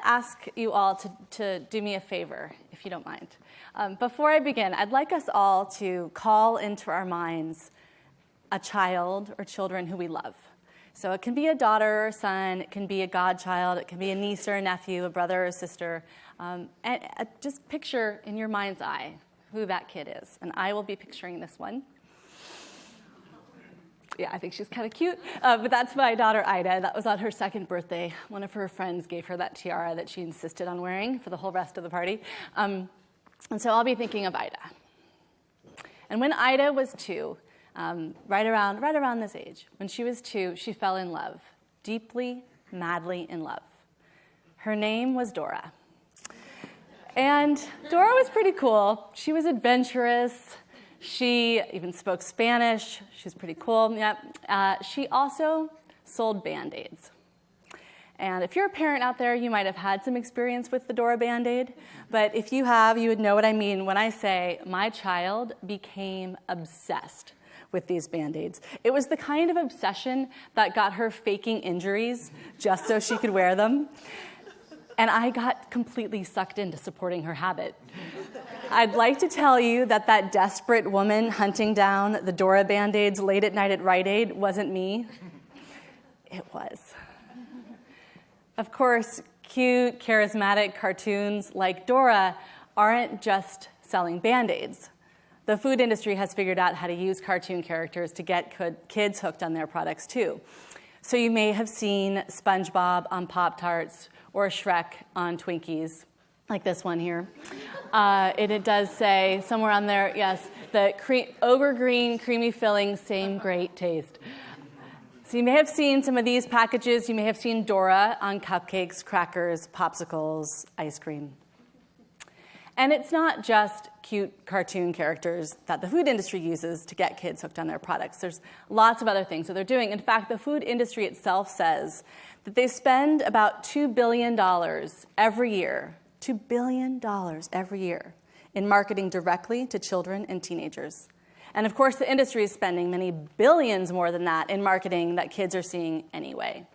ask you all to do me a favor, if you don't mind. Before I begin, I'd like us all to call into our minds a child or children who we love. So it can be a daughter or son, it can be a godchild, it can be a niece or a nephew, a brother or a sister. And just picture in your mind's eye who that kid is. And I will be picturing this one. Yeah, I think she's kind of cute. But that's my daughter, Ida. That was on her second birthday. One of her friends gave her that tiara that she insisted on wearing for the whole rest of the party. And so I'll be thinking of Ida. And when Ida was 2, right around this age, when she was 2, she fell in love, deeply, madly in love. Her name was Dora. And Dora was pretty cool. She was adventurous. She even spoke Spanish. She was pretty cool. Yep. She also sold Band-Aids. And if you're a parent out there, you might have had some experience with the Dora Band-Aid. But if you have, you would know what I mean when I say my child became obsessed with these Band-Aids. It was the kind of obsession that got her faking injuries just so she could wear them. And I got completely sucked into supporting her habit. I'd like to tell you that that desperate woman hunting down the Dora Band-Aids late at night at Rite Aid wasn't me. It was. Of course, cute, charismatic cartoons like Dora aren't just selling Band-Aids. The food industry has figured out how to use cartoon characters to get kids hooked on their products too. So you may have seen SpongeBob on Pop-Tarts or Shrek on Twinkies, like this one here. It does say somewhere on there, yes, the ogre green, creamy filling, same great taste. So you may have seen some of these packages. You may have seen Dora on cupcakes, crackers, popsicles, ice cream. And it's not just cute cartoon characters that the food industry uses to get kids hooked on their products. There's lots of other things that they're doing. In fact, the food industry itself says that they spend about $2 billion every year, $2 billion every year in marketing directly to children and teenagers. And of course, the industry is spending many billions more than that in marketing that kids are seeing anyway.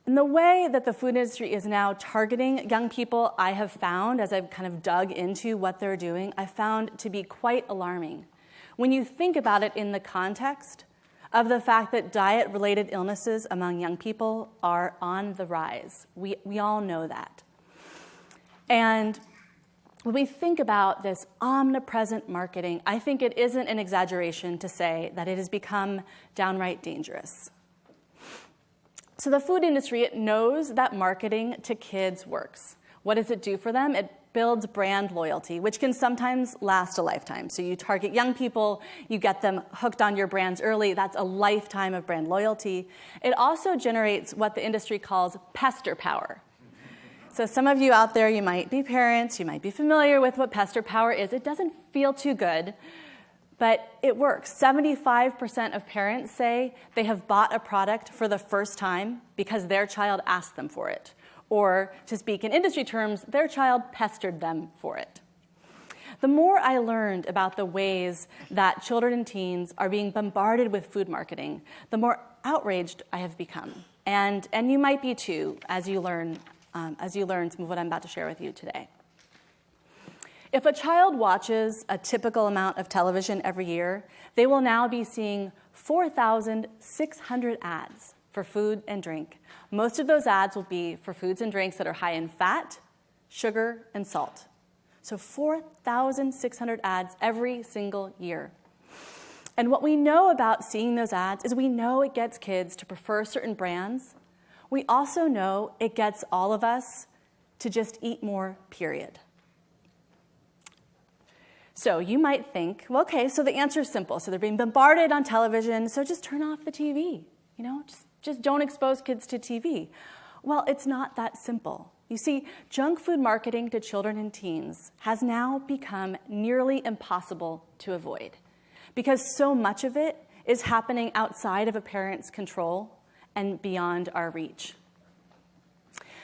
And the way that the food industry is now targeting young people, I have found, as I've kind of dug into what they're doing, I found to be quite alarming. When you think about it in the context of the fact that diet-related illnesses among young people are on the rise. We all know that. And when we think about this omnipresent marketing, I think it isn't an exaggeration to say that it has become downright dangerous. So the food industry, it knows that marketing to kids works. What does it do for them? It builds brand loyalty, which can sometimes last a lifetime. So you target young people, you get them hooked on your brands early. That's a lifetime of brand loyalty. It also generates what the industry calls pester power. So some of you out there, you might be parents, you might be familiar with what pester power is. It doesn't feel too good, but it works. 75% of parents say they have bought a product for the first time because their child asked them for it. Or, to speak in industry terms, their child pestered them for it. The more I learned about the ways that children and teens are being bombarded with food marketing, the more outraged I have become. And you might be too, as you learn some of what I'm about to share with you today. If a child watches a typical amount of television every year, they will now be seeing 4,600 ads for food and drink. Most of those ads will be for foods and drinks that are high in fat, sugar, and salt. So 4,600 ads every single year. And what we know about seeing those ads is we know it gets kids to prefer certain brands. We also know it gets all of us to just eat more, period. So you might think, well, okay, so the answer is simple. So they're being bombarded on television, so just turn off the TV. You know, just don't expose kids to TV. Well, it's not that simple. You see, junk food marketing to children and teens has now become nearly impossible to avoid because so much of it is happening outside of a parent's control and beyond our reach.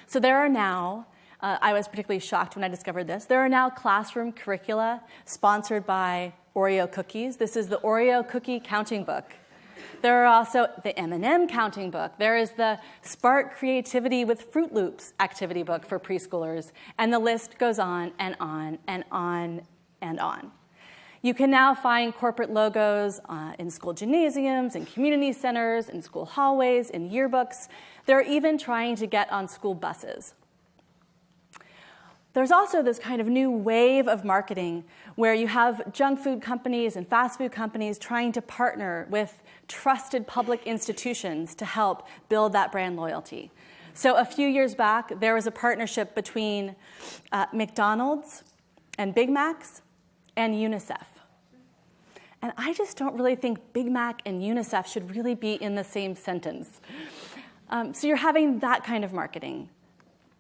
So there are now, I was particularly shocked when I discovered this, there are now classroom curricula sponsored by Oreo cookies. This is the Oreo cookie counting book. There are also the M&M counting book. There is the Spark Creativity with Fruit Loops activity book for preschoolers. And the list goes on and on and on and on. You can now find corporate logos in school gymnasiums, in community centers, in school hallways, in yearbooks. They're even trying to get on school buses. There's also this kind of new wave of marketing where you have junk food companies and fast food companies trying to partner with trusted public institutions to help build that brand loyalty. So a few years back, there was a partnership between McDonald's and Big Macs and UNICEF. And I just don't really think Big Mac and UNICEF should really be in the same sentence. So you're having that kind of marketing.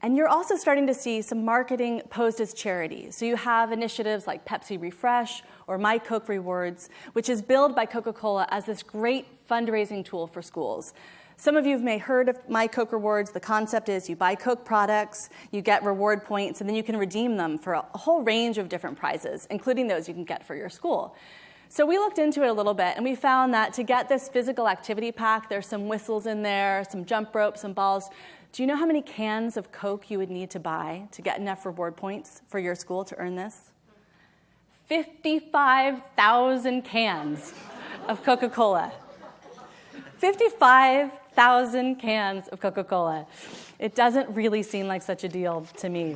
And you're also starting to see some marketing posed as charity. So you have initiatives like Pepsi Refresh or My Coke Rewards, which is billed by Coca-Cola as this great fundraising tool for schools. Some of you may have heard of My Coke Rewards. The concept is you buy Coke products, you get reward points, and then you can redeem them for a whole range of different prizes, including those you can get for your school. So we looked into it a little bit, and we found that to get this physical activity pack, there's some whistles in there, some jump ropes, some balls. Do you know how many cans of Coke you would need to buy to get enough reward points for your school to earn this? 55,000 cans of Coca-Cola. 55,000 cans of Coca-Cola. It doesn't really seem like such a deal to me.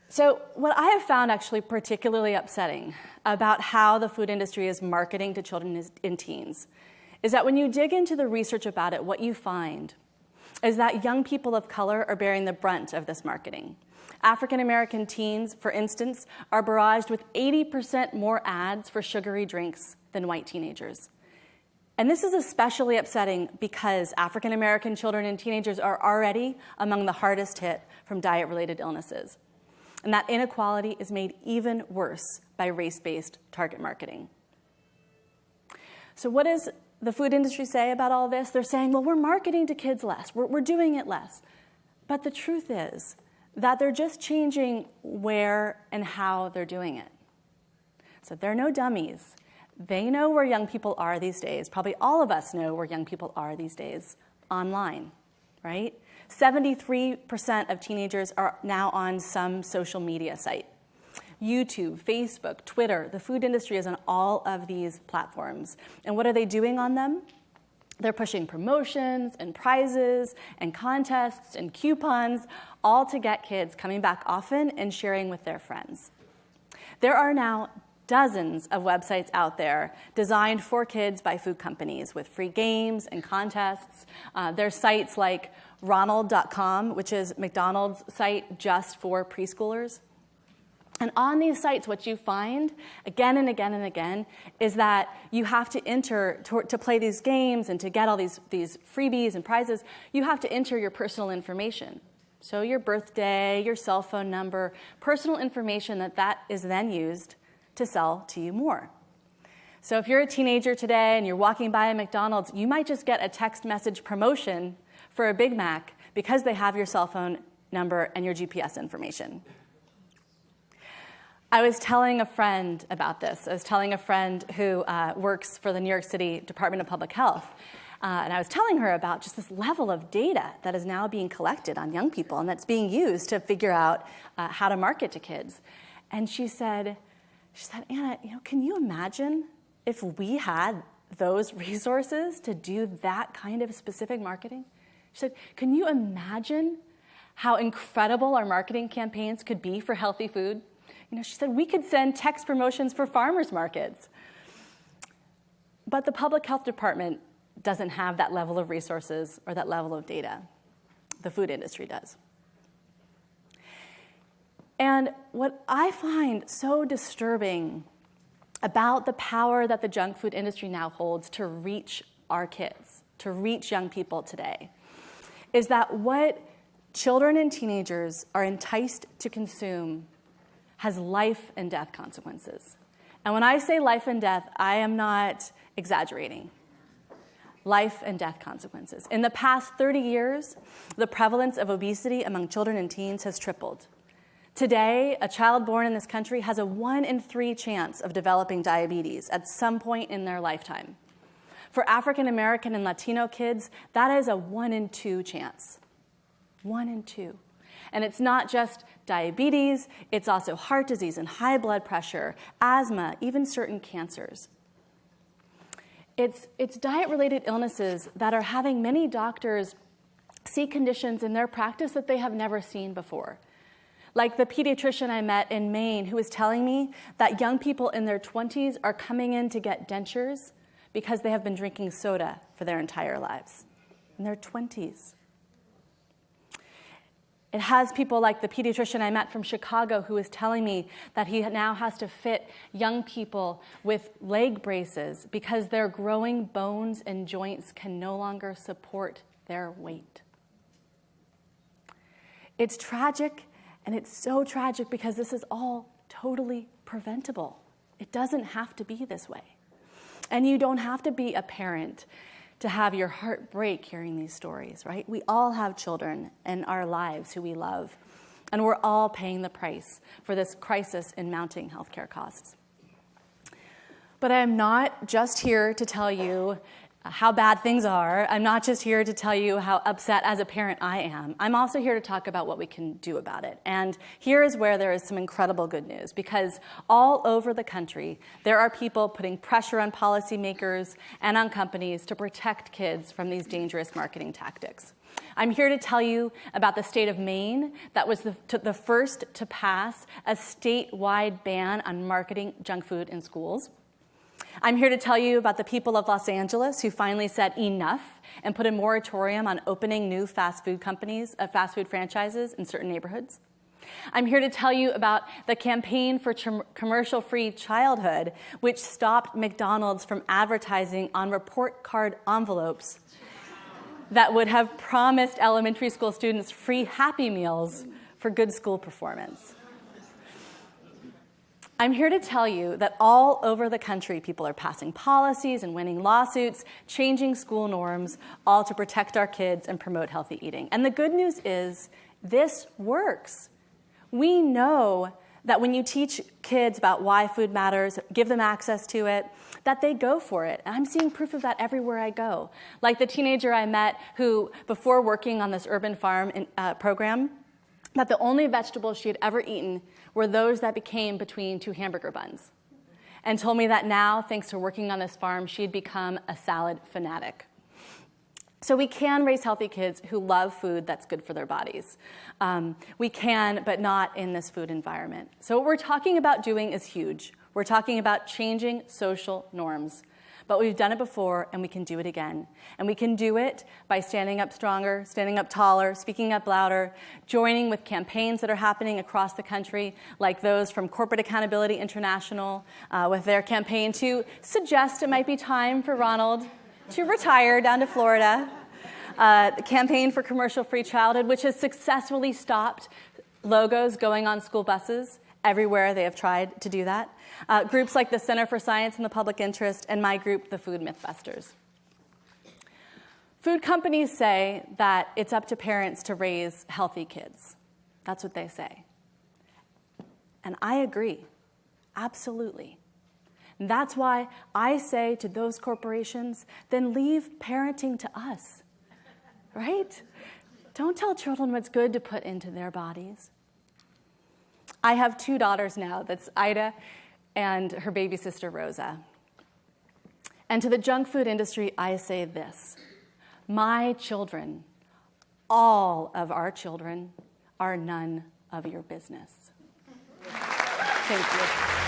So what I have found actually particularly upsetting about how the food industry is marketing to children and teens is that when you dig into the research about it, what you find is that young people of color are bearing the brunt of this marketing. African American teens, for instance, are barraged with 80% more ads for sugary drinks than white teenagers. And this is especially upsetting because African American children and teenagers are already among the hardest hit from diet-related illnesses. And that inequality is made even worse by race-based target marketing. So what does the food industry say about all this? They're saying, well, we're marketing to kids less. We're doing it less. But the truth is that they're just changing where and how they're doing it. So they're no dummies. They know where young people are these days. Probably all of us know where young people are these days, online, right? 73% of teenagers are now on some social media site. YouTube, Facebook, Twitter, the food industry is on all of these platforms. And what are they doing on them? They're pushing promotions and prizes and contests and coupons, all to get kids coming back often and sharing with their friends. There are now dozens of websites out there designed for kids by food companies with free games and contests. There's sites like Ronald.com, which is McDonald's site just for preschoolers. And on these sites, what you find again and again and again is that you have to enter, to play these games and to get all these freebies and prizes, you have to enter your personal information. So your birthday, your cell phone number, personal information that is then used to sell to you more. So if you're a teenager today and you're walking by a McDonald's, you might just get a text message promotion for a Big Mac because they have your cell phone number and your GPS information. I was telling a friend about this. I was telling a friend who works for the New York City Department of Public Health. And I was telling her about just this level of data that is now being collected on young people and that's being used to figure out how to market to kids. And she said, Anna, can you imagine if we had those resources to do that kind of specific marketing? She said, can you imagine how incredible our marketing campaigns could be for healthy food? She said, we could send text promotions for farmers markets. But the public health department doesn't have that level of resources or that level of data. The food industry does. And what I find so disturbing about the power that the junk food industry now holds to reach our kids, to reach young people today, is that what children and teenagers are enticed to consume has life and death consequences. And when I say life and death, I am not exaggerating. Life and death consequences. In the past 30 years, the prevalence of obesity among children and teens has tripled. Today, a child born in this country has a 1 in 3 chance of developing diabetes at some point in their lifetime. For African American and Latino kids, that is a 1 in 2 chance. 1 in 2. And it's not just diabetes, it's also heart disease and high blood pressure, asthma, even certain cancers. It's diet-related illnesses that are having many doctors see conditions in their practice that they have never seen before. Like the pediatrician I met in Maine who was telling me that young people in their 20s are coming in to get dentures because they have been drinking soda for their entire lives, in their 20s. It has people like the pediatrician I met from Chicago who was telling me that he now has to fit young people with leg braces because their growing bones and joints can no longer support their weight. It's tragic, and it's so tragic because this is all totally preventable. It doesn't have to be this way. And you don't have to be a parent to have your heart break hearing these stories, right? We all have children in our lives who we love, and we're all paying the price for this crisis in mounting healthcare costs. But I am not just here to tell you how bad things are. I'm not just here to tell you how upset as a parent I am. I'm also here to talk about what we can do about it. And here is where there is some incredible good news, because all over the country, there are people putting pressure on policymakers and on companies to protect kids from these dangerous marketing tactics. I'm here to tell you about the state of Maine that was the first to pass a statewide ban on marketing junk food in schools. I'm here to tell you about the people of Los Angeles who finally said enough and put a moratorium on opening new fast food franchises in certain neighborhoods. I'm here to tell you about the campaign for commercial-free childhood, which stopped McDonald's from advertising on report card envelopes that would have promised elementary school students free Happy Meals for good school performance. I'm here to tell you that all over the country, people are passing policies and winning lawsuits, changing school norms, all to protect our kids and promote healthy eating. And the good news is this works. We know that when you teach kids about why food matters, give them access to it, that they go for it. And I'm seeing proof of that everywhere I go. Like the teenager I met who, before working on this urban farm program, that the only vegetables she had ever eaten were those that became between 2 hamburger buns, and told me that now, thanks to working on this farm, she had become a salad fanatic. So we can raise healthy kids who love food that's good for their bodies. We can, but not in this food environment. So what we're talking about doing is huge. We're talking about changing social norms. But we've done it before, and we can do it again. And we can do it by standing up stronger, standing up taller, speaking up louder, joining with campaigns that are happening across the country, like those from Corporate Accountability International, with their campaign to suggest it might be time for Ronald to retire down to Florida. The campaign for commercial-free childhood, which has successfully stopped logos going on school buses everywhere they have tried to do that. Groups like the Center for Science and the Public Interest, and my group, the Food Mythbusters. Food companies say that it's up to parents to raise healthy kids. That's what they say. And I agree, absolutely. And that's why I say to those corporations, then leave parenting to us, right? Don't tell children what's good to put into their bodies. I have 2 daughters now. That's Ida and her baby sister, Rosa. And to the junk food industry, I say this. My children, all of our children, are none of your business. Thank you.